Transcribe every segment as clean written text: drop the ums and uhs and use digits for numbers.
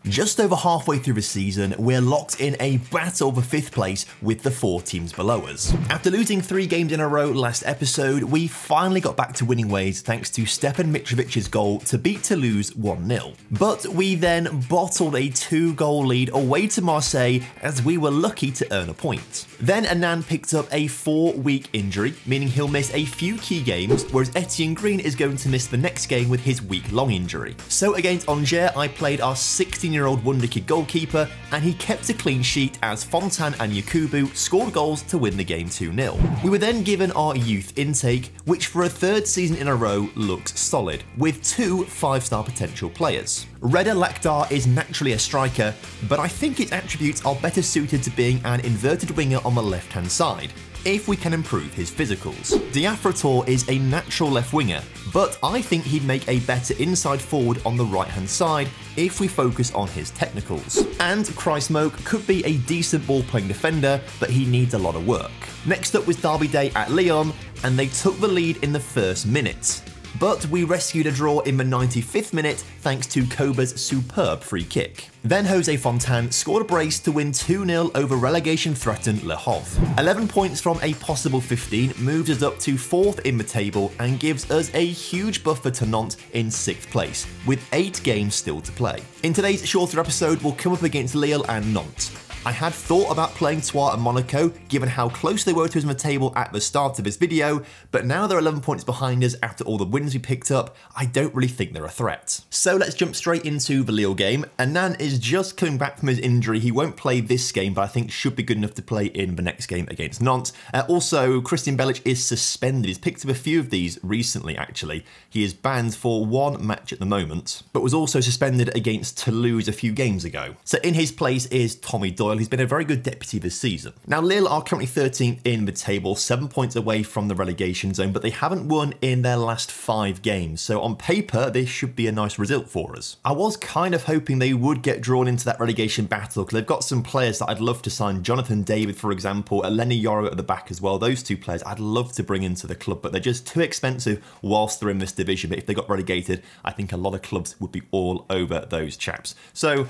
Just over halfway through the season, we're locked in a battle for 5th place with the 4 teams below us. After losing 3 games in a row last episode, we finally got back to winning ways thanks to Stepan Mitrovic's goal to beat Toulouse 1-0. But we then bottled a 2-goal lead away to Marseille as we were lucky to earn a point. Then Etienne picked up a 4-week injury, meaning he'll miss a few key games, whereas Etienne Green is going to miss the next game with his week-long injury. So against Angers, I played our 16-year-old wonder kid goalkeeper, and he kept a clean sheet as Fontaine and Yakubu scored goals to win the game 2-0. We were then given our youth intake, which for a 3rd season in a row looks solid, with 2 5-star potential players. Reda Lakhdar is naturally a striker, but I think its attributes are better suited to being an inverted winger on the left-hand side, if we can improve his physicals. Diafra is a natural left winger, but I think he'd make a better inside forward on the right-hand side if we focus on his technicals. And Kreismoke could be a decent ball-playing defender, but he needs a lot of work. Next up was Derby Day at Lyon, and they took the lead in the first minute. But we rescued a draw in the 95th minute thanks to Koba's superb free kick. Then Jose Fontaine scored a brace to win 2-0 over relegation-threatened Le Havre. 11 points from a possible 15 moves us up to 4th in the table and gives us a huge buffer to Nantes in 6th place, with 8 games still to play. In today's shorter episode, we'll come up against Lille and Nantes. I had thought about playing Troyes and Monaco, given how close they were to us on the table at the start of this video, but now they're 11 points behind us after all the wins we picked up, I don't really think they're a threat. So let's jump straight into the Lille game. Etienne is just coming back from his injury. He won't play this game, but I think should be good enough to play in the next game against Nantes. Also, Christian Belic is suspended. He's picked up a few of these recently, actually. He is banned for 1 match at the moment, but was also suspended against Toulouse a few games ago. So in his place is Tommy Doyle. He's been a very good deputy this season. Now, Lille are currently 13th in the table, 7 points away from the relegation zone, but they haven't won in their last 5 games. So on paper, this should be a nice result for us. I was kind of hoping they would get drawn into that relegation battle because they've got some players that I'd love to sign. Jonathan David, for example, Eleni Yoro at the back as well. Those 2 players I'd love to bring into the club, but they're just too expensive whilst they're in this division. But if they got relegated, I think a lot of clubs would be all over those chaps. So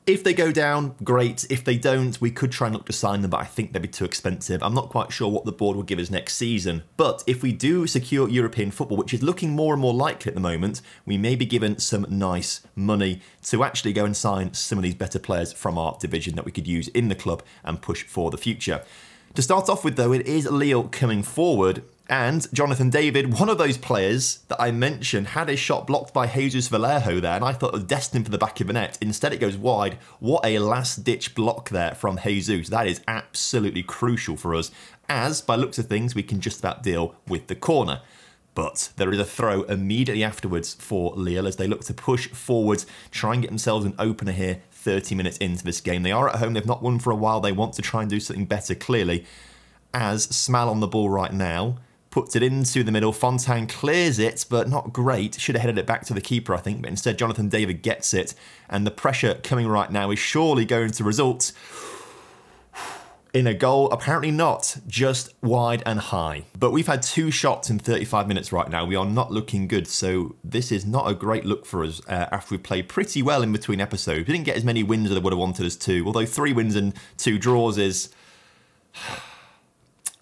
if they go down, great. If they don't, we could try and look to sign them, but I think they'd be too expensive. I'm not quite sure what the board will give us next season. But if we do secure European football, which is looking more and more likely at the moment, we may be given some nice money to actually go and sign some of these better players from our division that we could use in the club and push for the future. To start off with, though, it is Lille coming forward. And Jonathan David, one of those players that I mentioned, had a shot blocked by Jesus Vallejo there, and I thought it was destined for the back of the net. Instead, it goes wide. What a last-ditch block there from Jesus. That is absolutely crucial for us, as, by looks of things, we can just about deal with the corner. But there is a throw immediately afterwards for Lille as they look to push forwards, try and get themselves an opener here 30 minutes into this game. They are at home. They've not won for a while. They want to try and do something better, clearly, as Smal on the ball right now puts it into the middle. Fontaine clears it, but not great. Should have headed it back to the keeper, I think, but instead Jonathan David gets it, and the pressure coming right now is surely going to result in a goal. Apparently not, just wide and high. But we've had 2 shots in 35 minutes right now. We are not looking good, so this is not a great look for us after we played pretty well in between episodes. We didn't get as many wins as I would have wanted us to, although 3 wins and 2 draws is...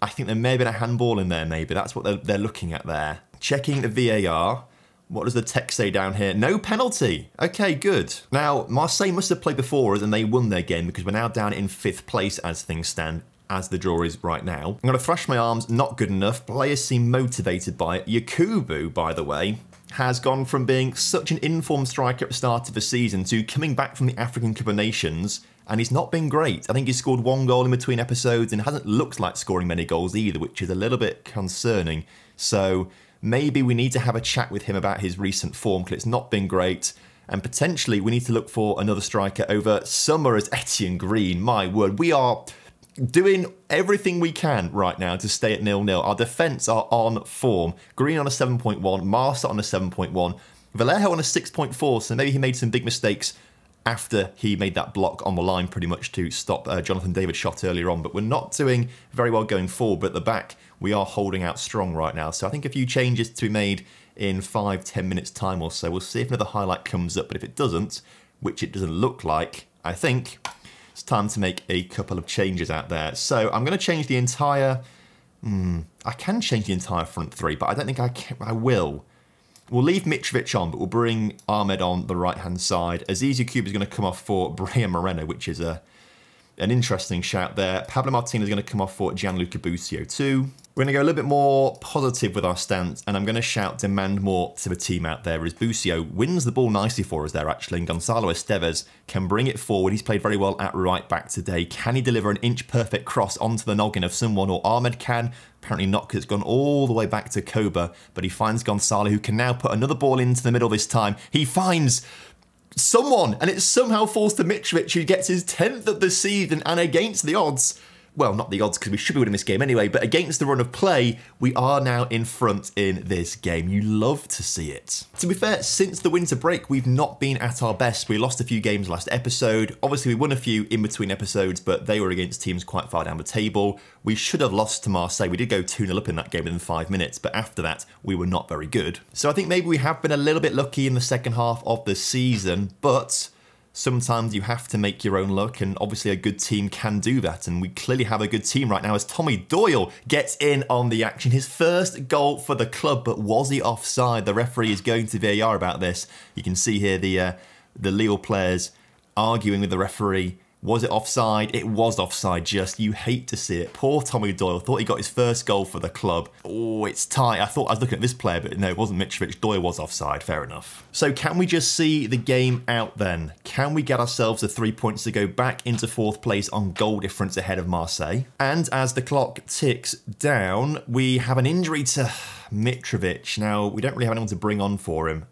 I think there may have been a handball in there, maybe. That's what they're looking at there. Checking the VAR. What does the text say down here? No penalty. Okay, good. Now, Marseille must have played before us and they won their game because we're now down in 5th place as things stand, as the draw is right now. I'm going to thrash my arms. Not good enough. Players seem motivated by it. Yakubu, by the way, has gone from being such an informed striker at the start of the season to coming back from the African Cup of Nations, and he's not been great. I think he's scored 1 goal in between episodes and hasn't looked like scoring many goals either, which is a little bit concerning. So maybe we need to have a chat with him about his recent form because it's not been great. And potentially we need to look for another striker over summer as Etienne Green. My word, we are doing everything we can right now to stay at 0-0. Our defence are on form. Green on a 7.1, Master on a 7.1, Vallejo on a 6.4, so maybe he made some big mistakes after he made that block on the line pretty much to stop Jonathan David's shot earlier on. But we're not doing very well going forward, but at the back we are holding out strong right now. So I think a few changes to be made in 5-10 minutes time or so. We'll see if another highlight comes up, but if it doesn't, which it doesn't look like, I think it's time to make a couple of changes out there. So I'm going to change the entire... I can change the entire front three, but I don't think I will. We'll leave Mitrovic on, but we'll bring Ahmed on the right-hand side. Aziz Yacoub is going to come off for Brian Moreno, which is an interesting shout there. Pablo Martinez is going to come off for Gianluca Busio too. We're going to go a little bit more positive with our stance, and I'm going to shout demand more to the team out there as Busio wins the ball nicely for us there, actually, and Gonzalo Estevez can bring it forward. He's played very well at right back today. Can he deliver an inch-perfect cross onto the noggin of someone, or Ahmed can? Apparently not, because it's gone all the way back to Koba, but he finds Gonzalo, who can now put another ball into the middle this time. He finds someone, and it somehow falls to Mitrovic, who gets his 10th of the season, and against the odds... Well, not the odds, because we should be winning this game anyway, but against the run of play, we are now in front in this game. You love to see it. To be fair, since the winter break, we've not been at our best. We lost a few games last episode. Obviously, we won a few in between episodes, but they were against teams quite far down the table. We should have lost to Marseille. We did go 2-0 up in that game within 5 minutes, but after that, we were not very good. So I think maybe we have been a little bit lucky in the second half of the season, but... sometimes you have to make your own luck, and obviously a good team can do that, and we clearly have a good team right now as Tommy Doyle gets in on the action. His first goal for the club, but was he offside? The referee is going to VAR about this. You can see here the Lille players arguing with the referee. Was it offside? It was offside, just. You hate to see it. Poor Tommy Doyle. Thought he got his first goal for the club. Oh, it's tight. I thought I was looking at this player, but no, it wasn't Mitrovic. Doyle was offside. Fair enough. So can we just see the game out then? Can we get ourselves the 3 points to go back into 4th place on goal difference ahead of Marseille? And as the clock ticks down, we have an injury to... Mitrovic. Now, we don't really have anyone to bring on for him.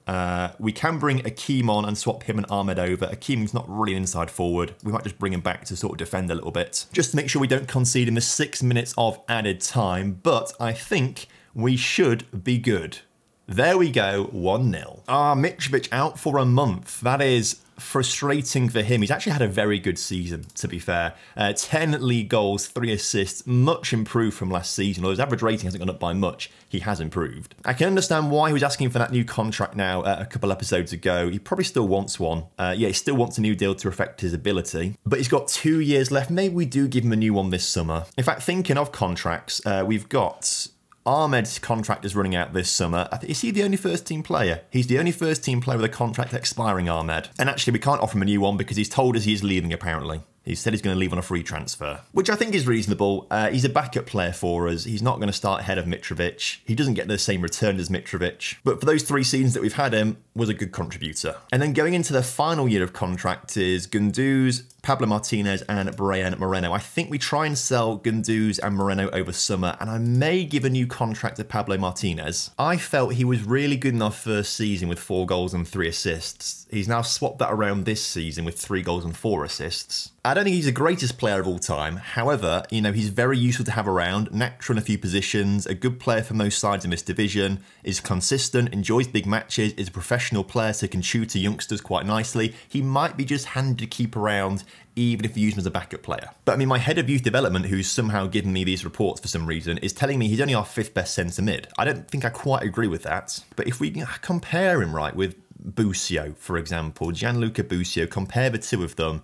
We can bring Etienne on and swap him and Ahmed over. Etienne's not really an inside forward. We might just bring him back to sort of defend a little bit, just to make sure we don't concede in the 6 minutes of added time. But I think we should be good. There we go, 1-0. Mitrovic out for a month. That is frustrating for him. He's actually had a very good season, to be fair. 10 league goals, 3 assists, much improved from last season. Although his average rating hasn't gone up by much, he has improved. I can understand why he was asking for that new contract now a couple episodes ago. He probably still wants one. Yeah, he still wants a new deal to reflect his ability, but he's got 2 years left. Maybe we do give him a new one this summer. In fact, thinking of contracts, we've got... Ahmed's contract is running out this summer. Is he the only first-team player? He's the only first-team player with a contract expiring, Ahmed. And actually, we can't offer him a new one because he's told us he's leaving, apparently. He said he's going to leave on a free transfer, which I think is reasonable. He's a backup player for us. He's not going to start ahead of Mitrovic. He doesn't get the same return as Mitrovic. But for those 3 seasons that we've had him, was a good contributor. And then going into the final year of contract is Gundouz, Pablo Martinez and Brian Moreno. I think we try and sell Gundouz and Moreno over summer, and I may give a new contract to Pablo Martinez. I felt he was really good in our first season with 4 goals and 3 assists. He's now swapped that around this season with 3 goals and 4 assists. I don't think he's the greatest player of all time. However, you know, he's very useful to have around, natural in a few positions, a good player for most sides in this division, is consistent, enjoys big matches, is a professional player, so can tutor youngsters quite nicely. He might be just handy to keep around, even if you use him as a backup player. But I mean, my head of youth development, who's somehow given me these reports for some reason, is telling me he's only our 5th best centre mid. I don't think I quite agree with that. But if we compare him, right, with Busio, for example, Gianluca Busio, compare the two of them,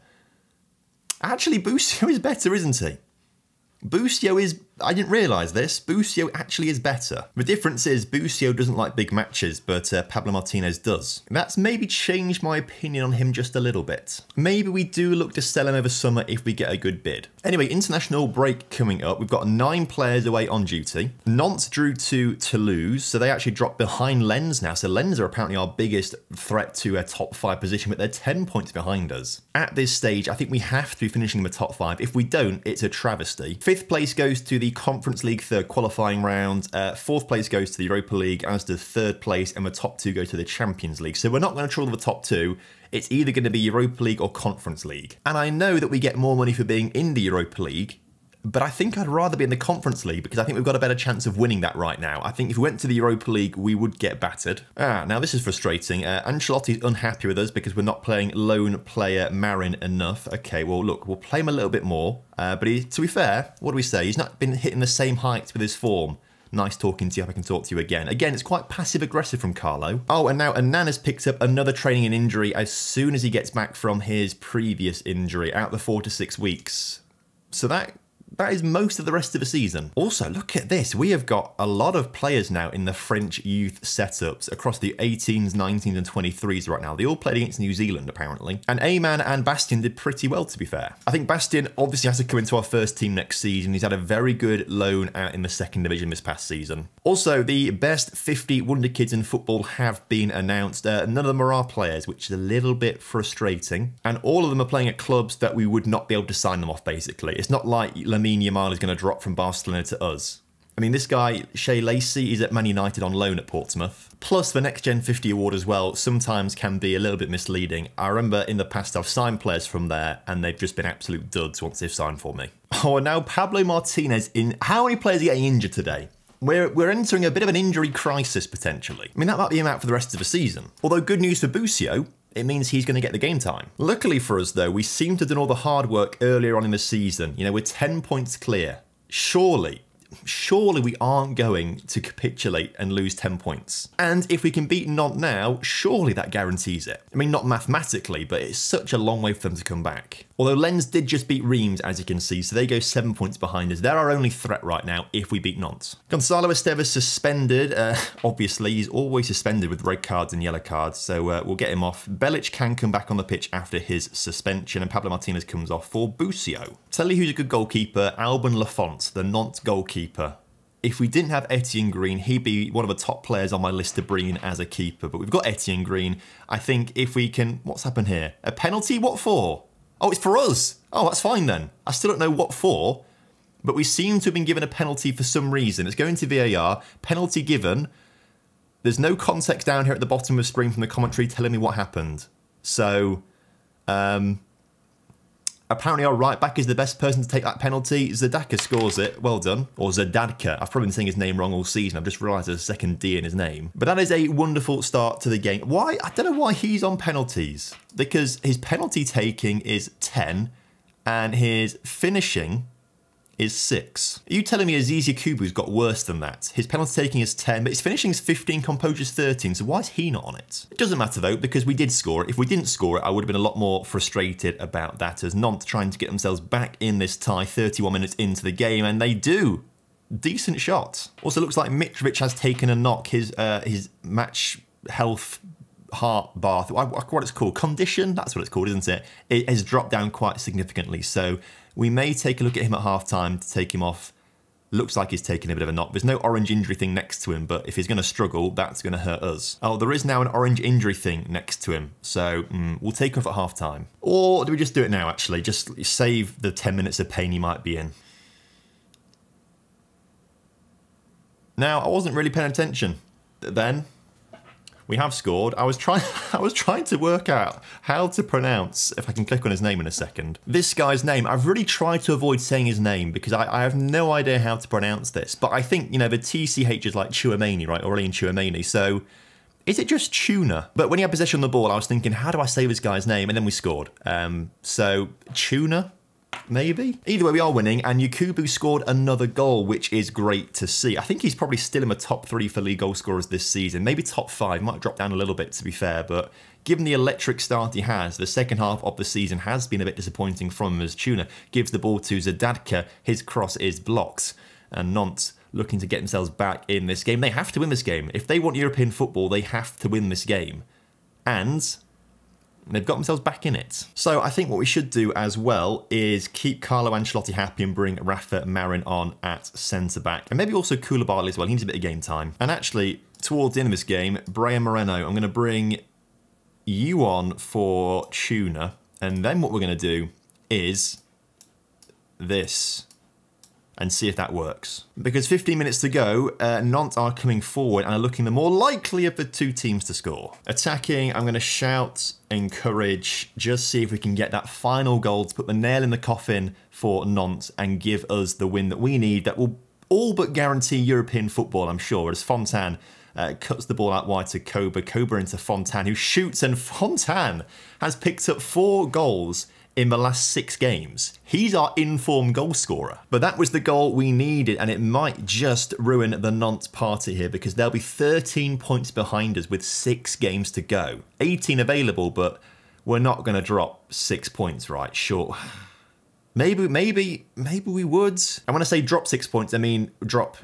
actually, Busio is better, isn't he? Busio is... I didn't realise this. Busio actually is better. The difference is Busio doesn't like big matches, but Pablo Martinez does. That's maybe changed my opinion on him just a little bit. Maybe we do look to sell him over summer if we get a good bid. Anyway, international break coming up. We've got 9 players away on duty. Nantes drew to Toulouse, so they actually dropped behind Lens now. So Lens are apparently our biggest threat to a top 5 position, but they're 10 points behind us. At this stage, I think we have to be finishing in the top 5. If we don't, it's a travesty. 5th place goes to the Conference League 3rd qualifying round. 4th place goes to the Europa League, as does 3rd place, and the top 2 go to the Champions League. So we're not going to trouble the top 2. It's either going to be Europa League or Conference League. And I know that we get more money for being in the Europa League, but I think I'd rather be in the Conference League because I think we've got a better chance of winning that right now. I think if we went to the Europa League, we would get battered. Now this is frustrating. Ancelotti's unhappy with us because we're not playing lone player Marin enough. Okay, well, look, we'll play him a little bit more. But to be fair, what do we say? He's not been hitting the same heights with his form. Nice talking to you. Hope I can talk to you again. Again, it's quite passive-aggressive from Carlo. Oh, and now Annan has picked up another training and injury as soon as he gets back from his previous injury, out the 4 to 6 weeks. So that is most of the rest of the season. Also, look at this. We have got a lot of players now in the French youth setups across the 18s, 19s and 23s right now. They all played against New Zealand, apparently. And Ayman and Bastien did pretty well, to be fair. I think Bastien obviously has to come into our first team next season. He's had a very good loan out in the second division this past season. Also, the best 50 wonder kids in football have been announced. None of them are our players, which is a little bit frustrating. And all of them are playing at clubs that we would not be able to sign them off, basically. It's not like Lamine Yamal is going to drop from Barcelona to us. I mean, this guy, Shea Lacey, is at Man United on loan at Portsmouth. Plus, the Next Gen 50 award as well sometimes can be a little bit misleading. I remember in the past I've signed players from there and they've just been absolute duds once they've signed for me. Oh, and now Pablo Martinez in... How many players are getting injured today? We're entering a bit of an injury crisis, potentially. I mean, that might be him out for the rest of the season. Although, good news for Busio, it means he's going to get the game time. Luckily for us, though, we seem to have done all the hard work earlier on in the season. You know, we're 10 points clear. Surely we aren't going to capitulate and lose 10 points. And if we can beat Nantes now, surely that guarantees it. I mean, not mathematically, but it's such a long way for them to come back. Although Lens did just beat Reims, as you can see, so they go 7 points behind us. They're our only threat right now if we beat Nantes. Gonzalo Esteves suspended. Obviously, he's always suspended with red cards and yellow cards, so we'll get him off. Belic can come back on the pitch after his suspension, and Pablo Martinez comes off for Busio. Tell you who's a good goalkeeper, Alban Lafont, the Nantes goalkeeper. If we didn't have Etienne Green, he'd be one of the top players on my list to bring in as a keeper. But we've got Etienne Green. I think if we can... What's happened here? A penalty? What for? Oh, it's for us. Oh, that's fine then. I still don't know what for. But we seem to have been given a penalty for some reason. It's going to VAR. Penalty given. There's no context down here at the bottom of the screen from the commentary telling me what happened. So... apparently our right back is the best person to take that penalty. Zadaka scores it. Well done. Or Zadadka. I've probably been saying his name wrong all season. I've just realised there's a second D in his name. But that is a wonderful start to the game. Why? I don't know why he's on penalties. Because his penalty taking is 10 and his finishing is 6. Are you telling me Aziz Yakubu's got worse than that? His penalty taking is 10, but his finishing is 15, composure's 13, so why is he not on it? It doesn't matter though, because we did score it. If we didn't score it, I would have been a lot more frustrated about that, as Nantes trying to get themselves back in this tie 31 minutes into the game, and they do. Decent shot. Also looks like Mitrovic has taken a knock. His match health heart bath, what it's called, condition, that's what it's called, isn't it? It has dropped down quite significantly, so we may take a look at him at half-time to take him off. Looks like he's taking a bit of a knock. There's no orange injury thing next to him, but if he's going to struggle, that's going to hurt us. Oh, there is now an orange injury thing next to him, so we'll take him off at half-time. Or do we just do it now, actually? Just save the 10 minutes of pain he might be in. Now, I wasn't really paying attention then. We have scored. I was trying to work out how to pronounce, if I can click on his name in a second. This guy's name, I've really tried to avoid saying his name because I have no idea how to pronounce this. But I think, you know, the TCH is like Chouameni, right? Aurelien Chouameni. So is it just Tuna? But when he had possession of the ball, I was thinking, how do I say this guy's name? And then we scored. So Tuna? Maybe? Either way, we are winning, and Yakubu scored another goal, which is great to see. I think he's probably still in the top 3 for league goal scorers this season. Maybe top 5, might drop down a little bit to be fair, but given the electric start he has, the second half of the season has been a bit disappointing from him as Tuna gives the ball to Zadadka. His cross is blocked, and Nantes looking to get themselves back in this game. They have to win this game. If they want European football, they have to win this game. And they've got themselves back in it. So I think what we should do as well is keep Carlo Ancelotti happy and bring Rafa Marin on at centre-back. And maybe also Koulibaly as well. He needs a bit of game time. And actually, towards the end of this game, Brian Moreno, I'm going to bring you on for Tuna. And then what we're going to do is this. And see if that works. Because 15 minutes to go, Nantes are coming forward and are looking the more likely of the two teams to score. Attacking, I'm going to shout, encourage, just see if we can get that final goal to put the nail in the coffin for Nantes and give us the win that we need that will all but guarantee European football, I'm sure, as Fontan cuts the ball out wide to Koba. Koba into Fontan, who shoots, and Fontan has picked up 4 goals in the last 6 games. He's our in-form goal scorer. But that was the goal we needed, and it might just ruin the Nantes party here because they'll be 13 points behind us with 6 games to go. 18 available, but we're not going to drop 6 points, right? Sure. Maybe we would. And when I say drop 6 points, I mean drop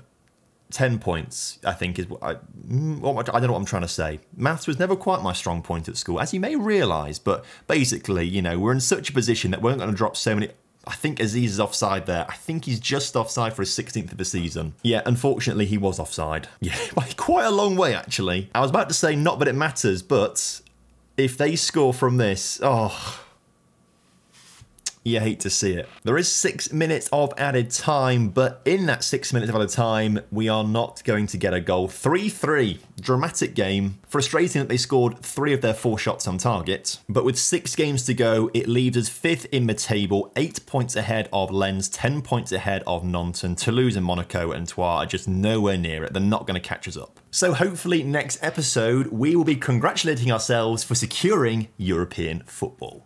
10 points, I think is what I don't know what I'm trying to say. Maths was never quite my strong point at school, as you may realise, but basically, you know, we're in such a position that we're not going to drop so many. I think Aziz is offside there. I think he's just offside for his 16th of the season. Yeah, unfortunately, he was offside. Yeah, by quite a long way, actually. I was about to say not that it matters, but if they score from this, oh, you hate to see it. There is 6 minutes of added time, but in that 6 minutes of added time, we are not going to get a goal. 3-3. Dramatic game. Frustrating that they scored 3 of their 4 shots on target. But with 6 games to go, it leaves us 5th in the table, 8 points ahead of Lens, 10 points ahead of Nantes. Toulouse and Monaco and Troyes are just nowhere near it. They're not going to catch us up. So hopefully next episode, we will be congratulating ourselves for securing European football.